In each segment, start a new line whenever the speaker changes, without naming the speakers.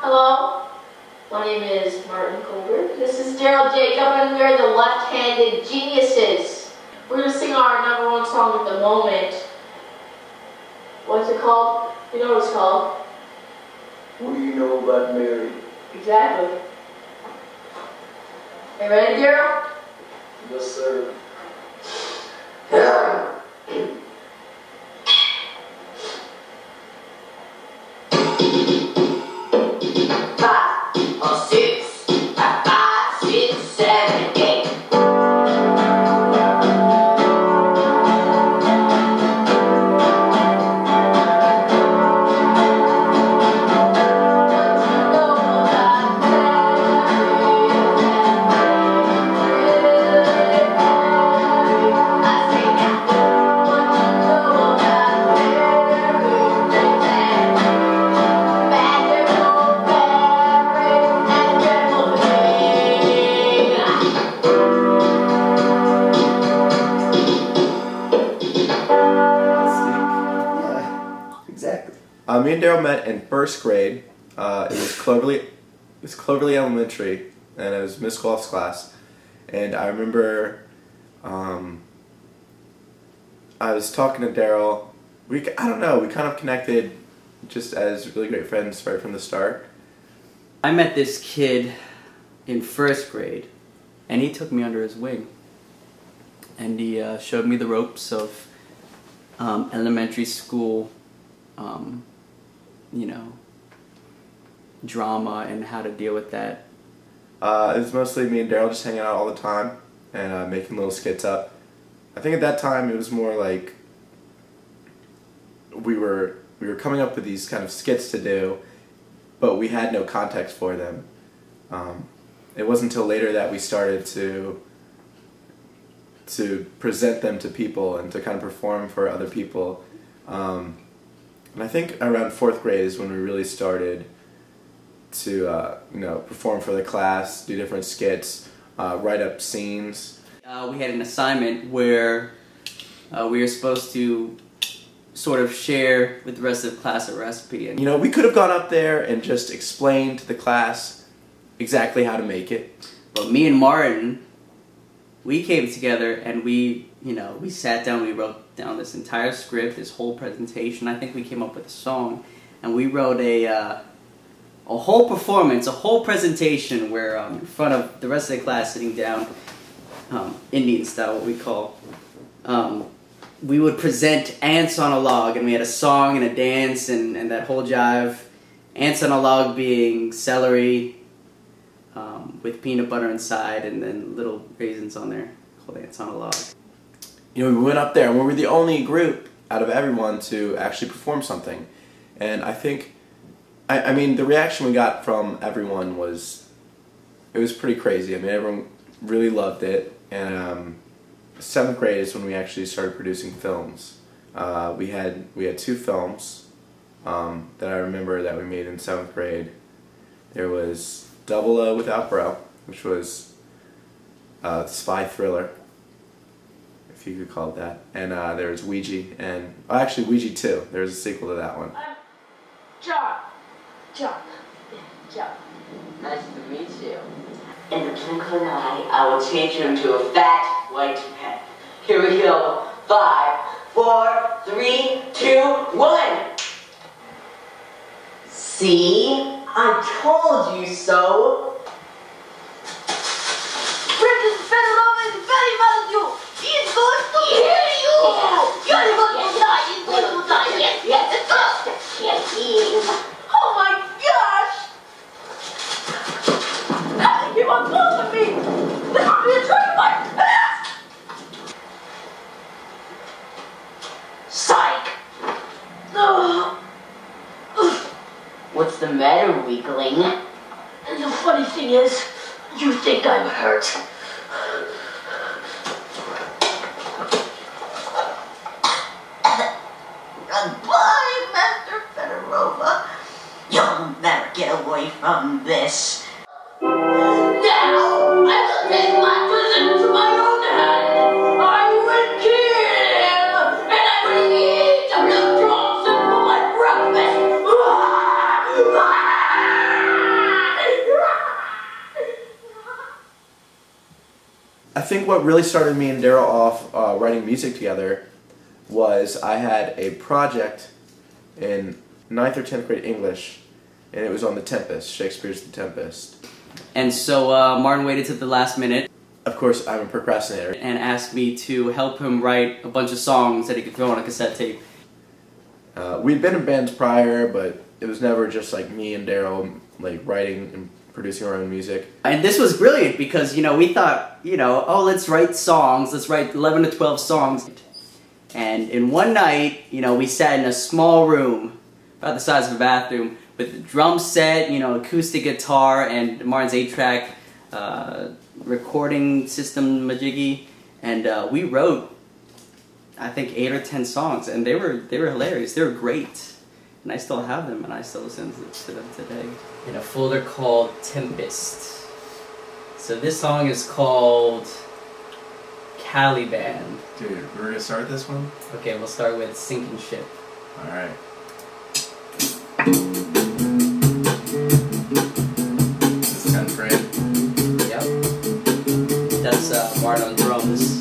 Hello, my name is Martin Colbert. This is Daryl Jacob, and we're the Left-Handed Geniuses. We're going to sing our #1 song at the moment. What's it called? You know what it's called?
What do you know about Mary?
Exactly. You ready, Daryl?
Yes, sir.
Me and Daryl met in first grade. It was Cloverly Elementary, and it was Miss Golf's class. And I remember I was talking to Daryl. I don't know, we kind of connected just as really great friends right from the start.
I met this kid in first grade, and he took me under his wing. And he showed me the ropes of elementary school, you know, drama and how to deal with that.
It was mostly me and Daryl just hanging out all the time and making little skits up. I think at that time it was more like we were coming up with these kind of skits to do, but we had no context for them. It wasn't until later that we started to present them to people and to kind of perform for other people. And I think around 4th grade is when we really started to you know, perform for the class, do different skits, write up scenes.
We had an assignment where we were supposed to sort of share with the rest of the class a recipe. And
you know, we could have gone up there and just explained to the class exactly how to make it.
But me and Martin, we came together and we sat down, we wrote down this entire script, this whole presentation. I think we came up with a song, and we wrote a whole performance, a whole presentation where in front of the rest of the class sitting down, Indian style, what we call, we would present ants on a log, and we had a song and a dance and that whole jive. Ants on a log being celery with peanut butter inside, and then little raisins on there called ants on a log.
You know, we went up there and we were the only group out of everyone to actually perform something. And I think, I mean, the reaction we got from everyone was, it was pretty crazy. I mean, everyone really loved it. And 7th grade is when we actually started producing films. We had 2 films that I remember that we made in 7th grade. There was Double O Without Bro, which was a spy thriller, if you could call it that. And there was Ouija, and actually Ouija 2. There's a sequel to that one.
John.
Nice to meet you. In the twinkling of an eye, I will change you into a fat white man. Here we go. 5, 4, 3, 2, 1. See? I told you so.
He's going to kill you! You're going to die! He's going to die! Yes, yes, it's up! Yes, oh my gosh! He won't close to me! This will be a trick my ass! Psych!
What's the matter, weakling?
And the funny thing is, you think I'm hurt. Goodbye, Master Fedorova. You'll never get away from this. Now, I will take my prison to my own hand. I will kill, and I will eat a blue Johnson for my breakfast.
think what really started me and Daryl off writing music together was I had a project in 9th or 10th grade English, and it was on The Tempest, Shakespeare's The Tempest.
And so Martin waited to the last minute.
Of course, I'm a procrastinator.
And asked me to help him write a bunch of songs that he could throw on a cassette tape.
We'd been in bands prior, but it was never just like me and Daryl like writing and producing our own music.
And this was brilliant because, you know, we thought, you know, oh, let's write songs, let's write 11 to 12 songs. And in one night, you know, we sat in a small room, about the size of a bathroom, with a drum set, you know, acoustic guitar, and Martin's 8-track recording system majiggy, and we wrote, I think, 8 or 10 songs, and they were hilarious. They were great, and I still have them, and I still listen to them today. In a folder called Tempest. So this song is called Caliban.
Dude, we're gonna start this one?
Okay, we'll start with Sinking Ship.
Alright. This is 10th grade.
Yep. That's Martin on drums.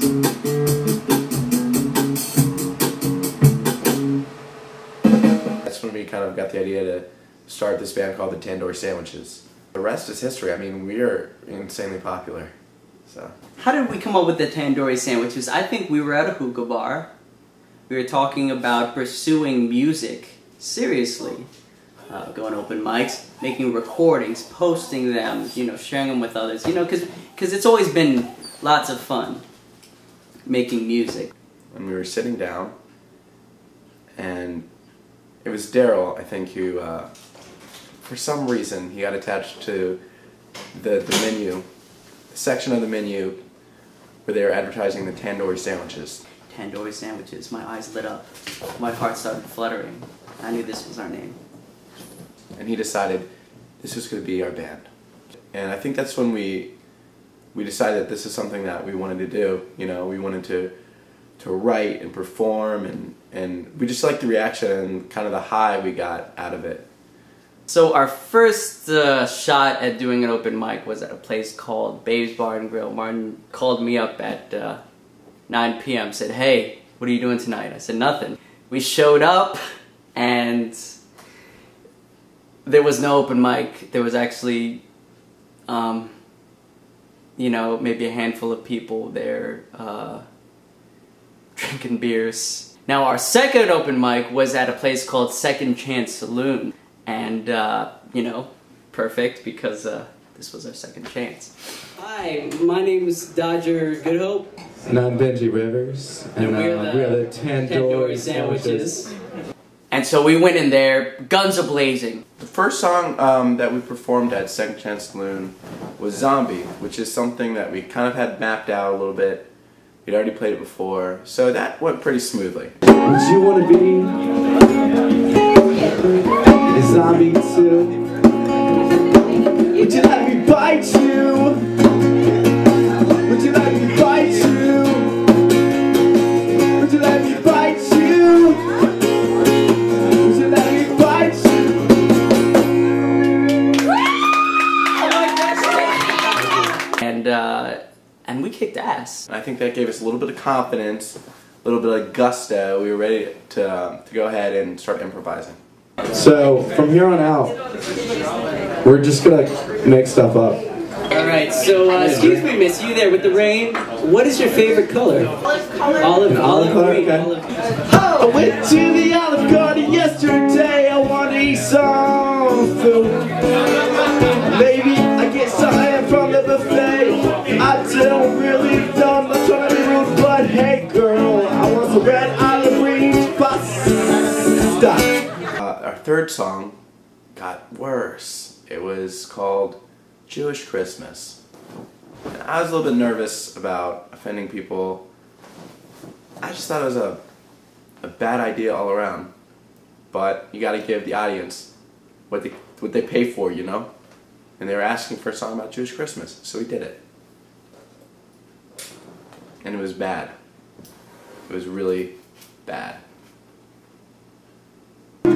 That's when we kind of got the idea to start this band called the Tandoori Sandwiches. The rest is history. I mean, we are insanely popular. So.
How did we come up with the Tandoori Sandwiches? I think we were at a hookah bar. We were talking about pursuing music seriously. Going to open mics, making recordings, posting them, you know, sharing them with others. You know, because it's always been lots of fun making music.
And we were sitting down, and it was Daryl, I think, who, for some reason, he got attached to the menu, the section of the menu where they were advertising the Tandoori Sandwiches.
Tandoori Sandwiches. My eyes lit up. My heart started fluttering. I knew this was our name.
And he decided this was going to be our band. And I think that's when we decided that this is something that we wanted to do. You know, we wanted to write and perform, and we just liked the reaction and kind of the high we got out of it.
So our first shot at doing an open mic was at a place called Babe's Bar and Grill. Martin called me up at 9 p.m. said, "Hey, what are you doing tonight?" I said, "Nothing." We showed up, and there was no open mic. There was actually, you know, maybe a handful of people there drinking beers. Now our second open mic was at a place called Second Chance Saloon. And, you know, perfect because this was our second chance. Hi, my name is Dodger Goodhope.
And I'm Benji Rivers. And we are the Tandoori Sandwiches.
And so we went in there, guns a-blazing.
The first song that we performed at Second Chance Saloon was Zombie, which is something that we kind of had mapped out a little bit. We'd already played it before, so that went pretty smoothly.
Would you want to be a zombie too? Would you let me bite you? Would you let me bite you? Would you let me bite you? Would you let me bite you?
I like that shit. And we kicked ass.
I think that gave us a little bit of confidence, a little bit of gusto. We were ready to go ahead and start improvising.
So, from here on out, we're just gonna make stuff up.
Alright, so, excuse me, miss, you there with the rain. What is your favorite color? Olive green.
Okay. I went to the Olive Garden yesterday. I want to eat some food. Maybe I get something from the buffet. I don't really know, I'm not trying to be rude, but hey girl, I want some red olive green pasta.
Our third song got worse. It was called Jewish Christmas. And I was a little bit nervous about offending people. I just thought it was a bad idea all around. But you gotta give the audience what they pay for, you know? And they were asking for a song about Jewish Christmas, so we did it. And it was bad. It was really bad.
I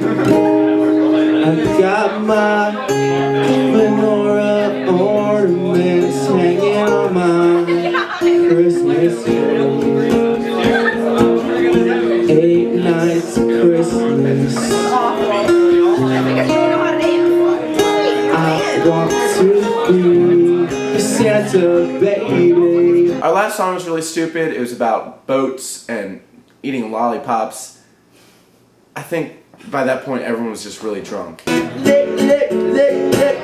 got my menorah ornaments hanging on my want to be Santa, baby.
Our last song was really stupid. It was about boats and eating lollipops. I think by that point everyone was just really drunk.
Lick,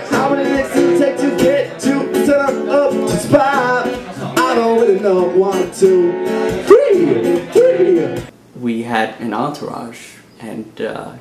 how many licks does it take to get to turn up to spot? I don't really know. 1, 2, 3.
We had an entourage, and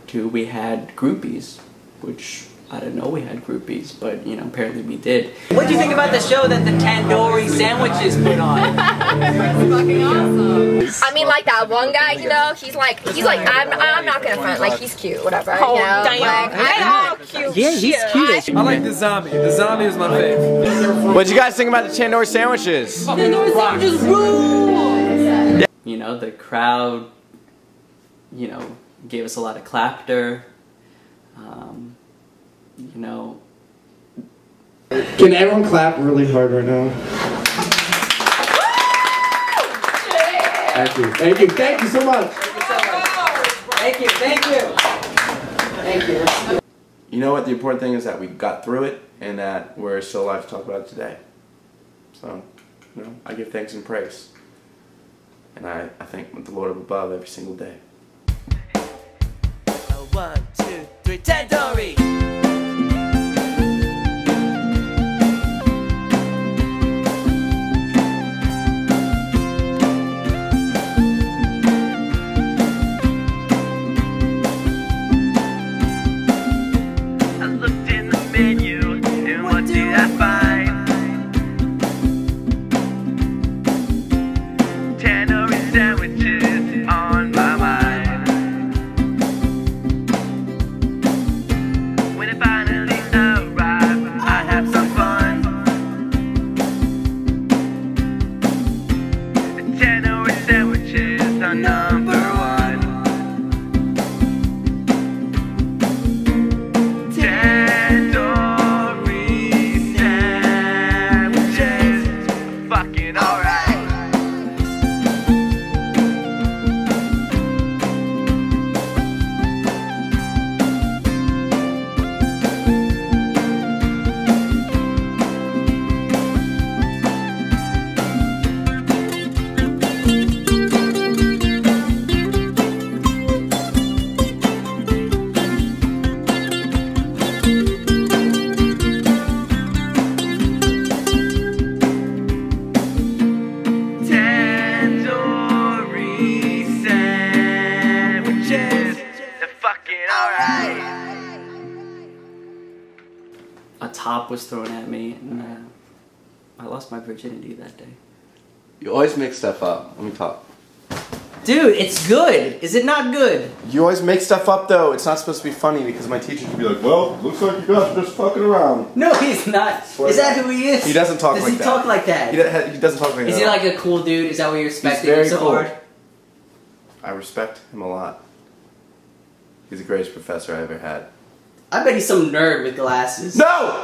2, we had groupies, which I didn't know we had groupies, but you know, apparently we did.
What do you think about the show that the Tandoori Sandwiches put on?
It's fucking awesome. I mean, like that one guy, you know, he's like, I'm not gonna front, like he's cute, whatever. You know, like I'm cute.
Yeah, he's cute.
I like the zombie. The zombie was my favorite.
What'd you guys think about the Tandoori Sandwiches?
Tandoori Sandwiches rule!
You know, the crowd, you know, gave us a lot of clapter. You know.
Can everyone clap really hard right now? Thank you so much.
Thank you.
You know what? The important thing is that we got through it and that we're still alive to talk about it today. So, you know, I give thanks and praise. And I thank the Lord above every single day.
1, 2, 3, Tandoori!
Sandwiches on my mind. When it finally arrives, I have some fun. Tandoori sandwiches are number 1. Tandoori sandwiches are fucking alright.
A top was thrown at me, and I lost my virginity that day.
You always make stuff up. Let me talk.
Dude, it's good. Is it not good?
You always make stuff up though. It's not supposed to be funny because my teacher would be like, well, looks like you guys are just fucking around.
No, he's not. Is that who he is?
He doesn't talk like that.
Does he talk like that?
He doesn't talk like that.
Is he like a cool dude? Is that what you're expecting?
He's very
so
cool.
hard?
I respect him a lot. He's the greatest professor I ever had.
I bet he's some nerd with glasses.
No!